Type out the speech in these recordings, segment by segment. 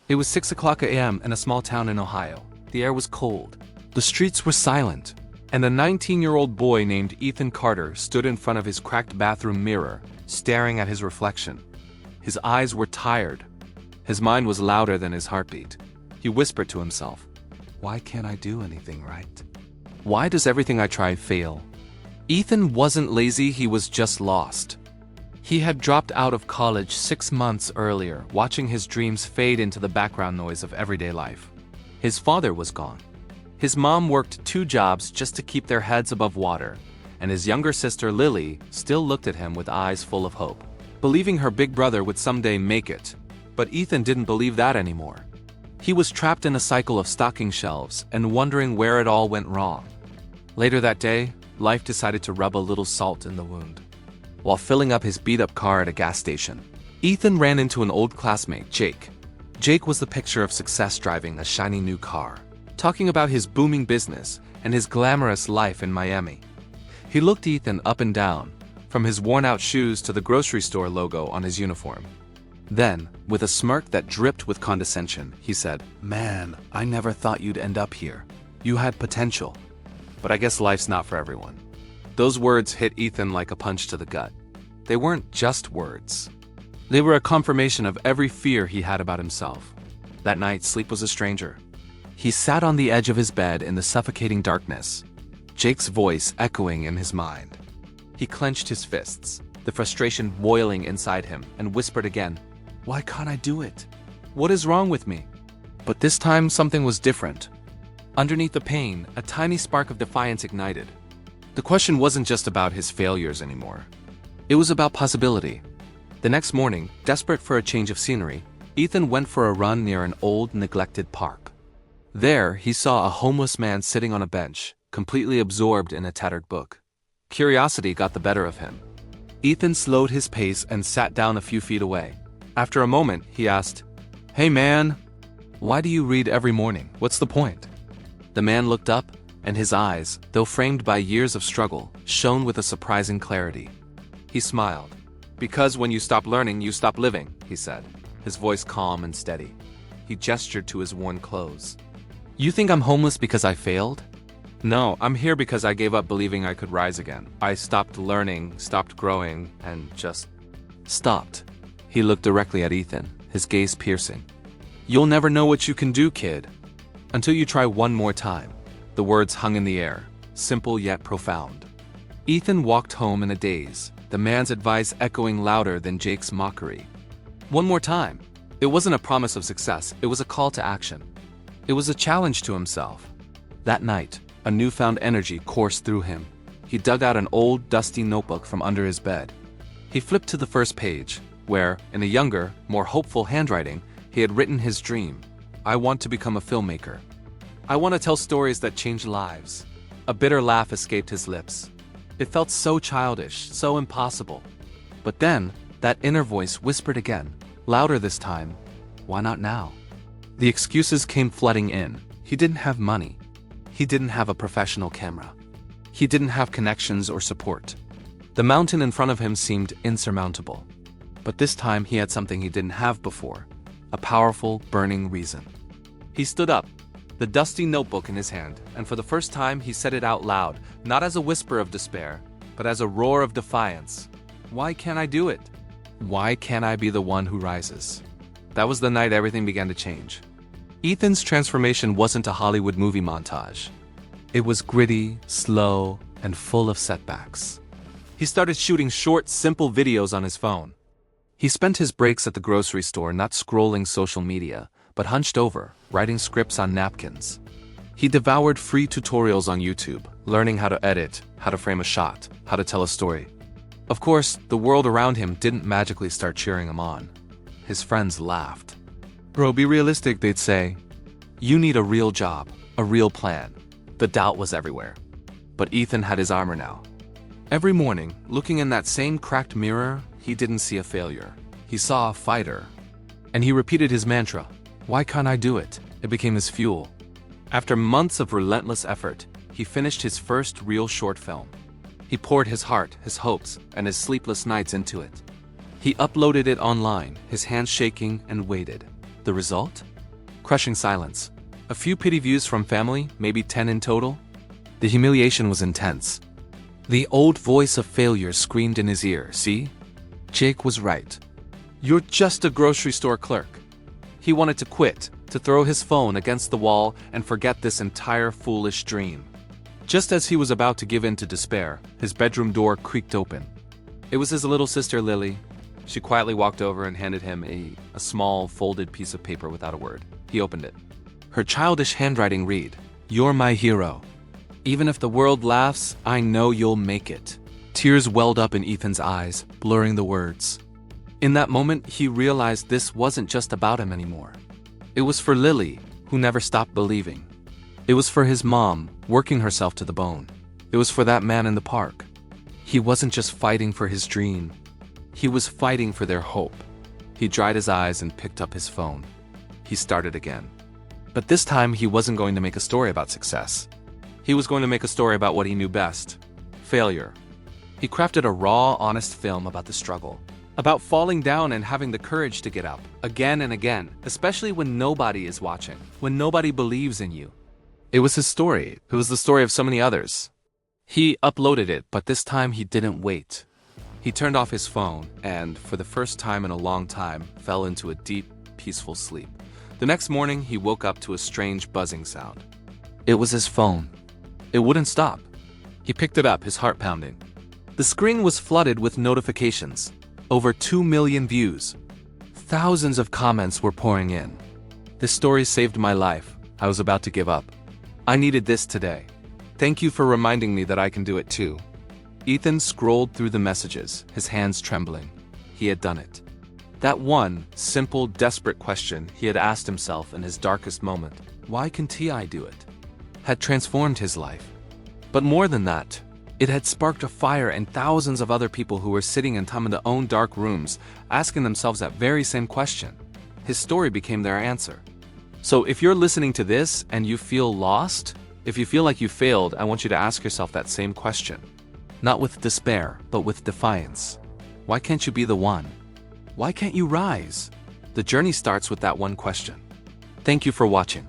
It was 6 o'clock a.m. in a small town in Ohio. The air was cold. The streets were silent. And a 19-year-old boy named Ethan Carter stood in front of his cracked bathroom mirror, staring at his reflection. His eyes were tired. His mind was louder than his heartbeat. He whispered to himself, "Why can't I do anything right? Why does everything I try fail?" Ethan wasn't lazy, he was just lost. He had dropped out of college 6 months earlier, watching his dreams fade into the background noise of everyday life. His father was gone. His mom worked 2 jobs just to keep their heads above water, and his younger sister Lily still looked at him with eyes full of hope, believing her big brother would someday make it. But Ethan didn't believe that anymore. He was trapped in a cycle of stocking shelves and wondering where it all went wrong. Later that day, life decided to rub a little salt in the wound. While filling up his beat-up car at a gas station, Ethan ran into an old classmate, Jake. Jake was the picture of success driving a shiny new car, talking about his booming business and his glamorous life in Miami. He looked Ethan up and down, from his worn-out shoes to the grocery store logo on his uniform. Then, with a smirk that dripped with condescension, he said, "Man, I never thought you'd end up here. You had potential. But I guess life's not for everyone." Those words hit Ethan like a punch to the gut. They weren't just words. They were a confirmation of every fear he had about himself. That night, sleep was a stranger. He sat on the edge of his bed in the suffocating darkness, Jake's voice echoing in his mind. He clenched his fists, the frustration boiling inside him, and whispered again, "Why can't I do it? What is wrong with me?" But this time, something was different. Underneath the pain, a tiny spark of defiance ignited. The question wasn't just about his failures anymore. It was about possibility. The next morning, desperate for a change of scenery, Ethan went for a run near an old, neglected park. There, he saw a homeless man sitting on a bench, completely absorbed in a tattered book. Curiosity got the better of him. Ethan slowed his pace and sat down a few feet away. After a moment, he asked, "Hey man, why do you read every morning? What's the point?" The man looked up, and his eyes, though framed by years of struggle, shone with a surprising clarity. He smiled. "Because when you stop learning, you stop living," he said, his voice calm and steady. He gestured to his worn clothes. "You think I'm homeless because I failed? No, I'm here because I gave up believing I could rise again. I stopped learning, stopped growing, and just stopped." He looked directly at Ethan, his gaze piercing. "You'll never know what you can do, kid, until you try one more time." The words hung in the air, simple yet profound. Ethan walked home in a daze, the man's advice echoing louder than Jake's mockery. One more time. It wasn't a promise of success, it was a call to action. It was a challenge to himself. That night, a newfound energy coursed through him. He dug out an old, dusty notebook from under his bed. He flipped to the first page, where, in a younger, more hopeful handwriting, he had written his dream. "I want to become a filmmaker. I want to tell stories that change lives." A bitter laugh escaped his lips. It felt so childish, so impossible. But then, that inner voice whispered again, louder this time, "Why not now?" The excuses came flooding in. He didn't have money. He didn't have a professional camera. He didn't have connections or support. The mountain in front of him seemed insurmountable. But this time he had something he didn't have before, a powerful, burning reason. He stood up, the dusty notebook in his hand, and for the first time he said it out loud, not as a whisper of despair, but as a roar of defiance. "Why can't I do it? Why can't I be the one who rises?" That was the night everything began to change. Ethan's transformation wasn't a Hollywood movie montage. It was gritty, slow, and full of setbacks. He started shooting short, simple videos on his phone. He spent his breaks at the grocery store not scrolling social media, but hunched over, writing scripts on napkins. He devoured free tutorials on YouTube, learning how to edit, how to frame a shot, how to tell a story. Of course, the world around him didn't magically start cheering him on. His friends laughed. "Bro, be realistic," they'd say. "You need a real job, a real plan." The doubt was everywhere. But Ethan had his armor now. Every morning, looking in that same cracked mirror, he didn't see a failure. He saw a fighter. And he repeated his mantra, "Why can't I do it?" It became his fuel. After months of relentless effort, he finished his first real short film. He poured his heart, his hopes, and his sleepless nights into it. He uploaded it online, his hands shaking, and waited. The result? Crushing silence. A few pity views from family, maybe 10 in total. The humiliation was intense. The old voice of failure screamed in his ear, "See? Jake was right. You're just a grocery store clerk." He wanted to quit, to throw his phone against the wall and forget this entire foolish dream. Just as he was about to give in to despair, his bedroom door creaked open. It was his little sister Lily. She quietly walked over and handed him a small, folded piece of paper without a word. He opened it. Her childish handwriting read, "You're my hero. Even if the world laughs, I know you'll make it." Tears welled up in Ethan's eyes, blurring the words. In that moment, he realized this wasn't just about him anymore. It was for Lily, who never stopped believing. It was for his mom, working herself to the bone. It was for that man in the park. He wasn't just fighting for his dream. He was fighting for their hope. He dried his eyes and picked up his phone. He started again. But this time, he wasn't going to make a story about success. He was going to make a story about what he knew best: failure. He crafted a raw, honest film about the struggle, about falling down and having the courage to get up, again and again, especially when nobody is watching, when nobody believes in you. It was his story. It was the story of so many others. He uploaded it, but this time he didn't wait. He turned off his phone and, for the first time in a long time, fell into a deep, peaceful sleep. The next morning, he woke up to a strange buzzing sound. It was his phone. It wouldn't stop. He picked it up, his heart pounding. The screen was flooded with notifications. Over 2 million views. Thousands of comments were pouring in. This story saved my life. I was about to give up. I needed this today. Thank you for reminding me that I can do it too. Ethan scrolled through the messages, his hands trembling. He had done it. That one, simple, desperate question he had asked himself in his darkest moment, "Why can't I do it?" had transformed his life. But more than that, it had sparked a fire in thousands of other people who were sitting in some of their own dark rooms, asking themselves that very same question. His story became their answer. So if you're listening to this and you feel lost, if you feel like you failed, I want you to ask yourself that same question. Not with despair, but with defiance. Why can't you be the one? Why can't you rise? The journey starts with that one question. Thank you for watching.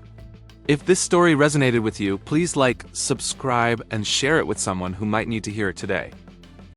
If this story resonated with you, please like, subscribe, and share it with someone who might need to hear it today.